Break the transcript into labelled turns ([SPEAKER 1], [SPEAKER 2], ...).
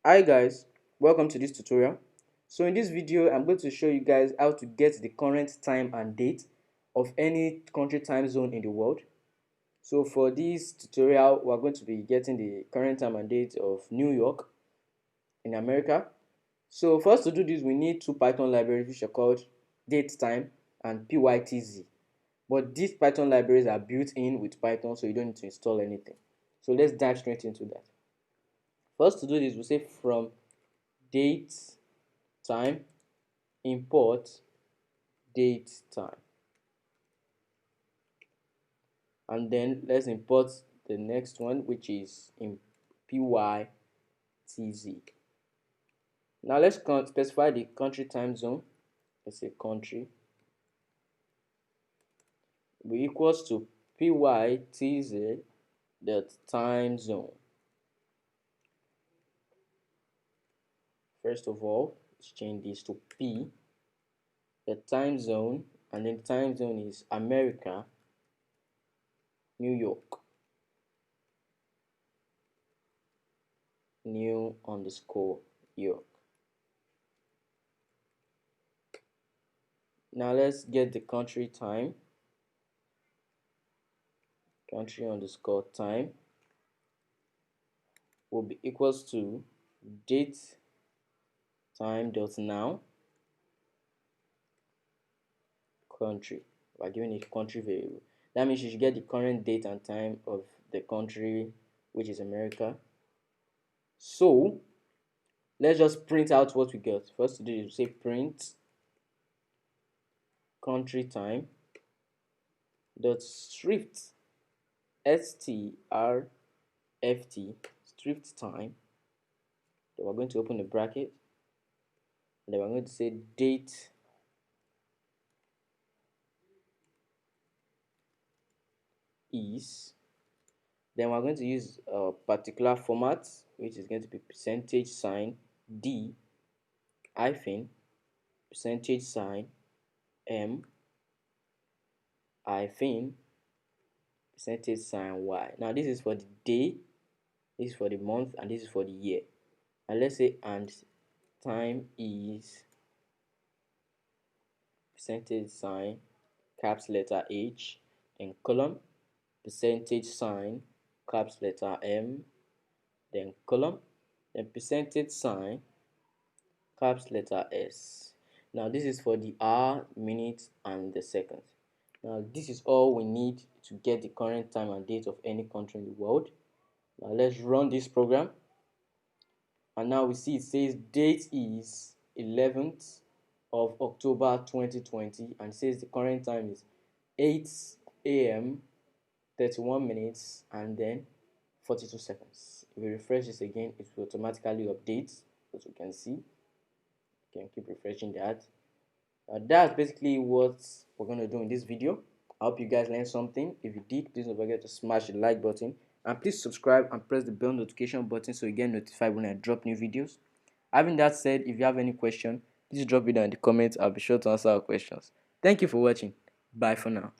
[SPEAKER 1] Hi guys, welcome to this tutorial. So in this video I'm going to show you guys how to get the current time and date of any country time zone in the world. So for this tutorial we're going to be getting the current time and date of New York in America. So for us to do this we need two Python libraries which are called datetime and pytz. But these Python libraries are built in with Python, so you don't need to install anything. So let's dive straight into that. First, to do this, we say from date time import date time, and then let's import the next one, which is in pytz. Now let's specify the country time zone. Let's say country will equals to pytz dot time zone. First of all, let's change this to p, the time zone, and then the time zone is America, New York, new underscore York. Now let's get the country time, country underscore time will be equals to date time dot now country. We're giving it country variable. That means you should get the current date and time of the country, which is America. So let's just print out what we got. First to do is say print country time dot strict strft strict time. Then we're going to open the bracket, and then we're going to say date is. Then we're going to use a particular format, which is going to be percentage sign d hyphen percentage sign m hyphen percentage sign y. Now this is for the day, this is for the month, and this is for the year. And let's say and time is percentage sign caps letter H and column percentage sign caps letter M, then column, then percentage sign caps letter S. Now this is for the hour, minutes, and the seconds. Now this is all we need to get the current time and date of any country in the world. Now let's run this program, and now we see it says date is 11th of October 2020, and it says the current time is 8 a.m. 31 minutes and then 42 seconds. If we refresh this again, it will automatically update, as you can see. You can keep refreshing that. That's basically what we're going to do in this video. I hope you guys learned something. If you did, please don't forget to smash the like button, and please subscribe and press the bell notification button so you get notified when I drop new videos. Having that said, if you have any question, please drop it down in the comments. I'll be sure to answer our questions. Thank you for watching. Bye for now.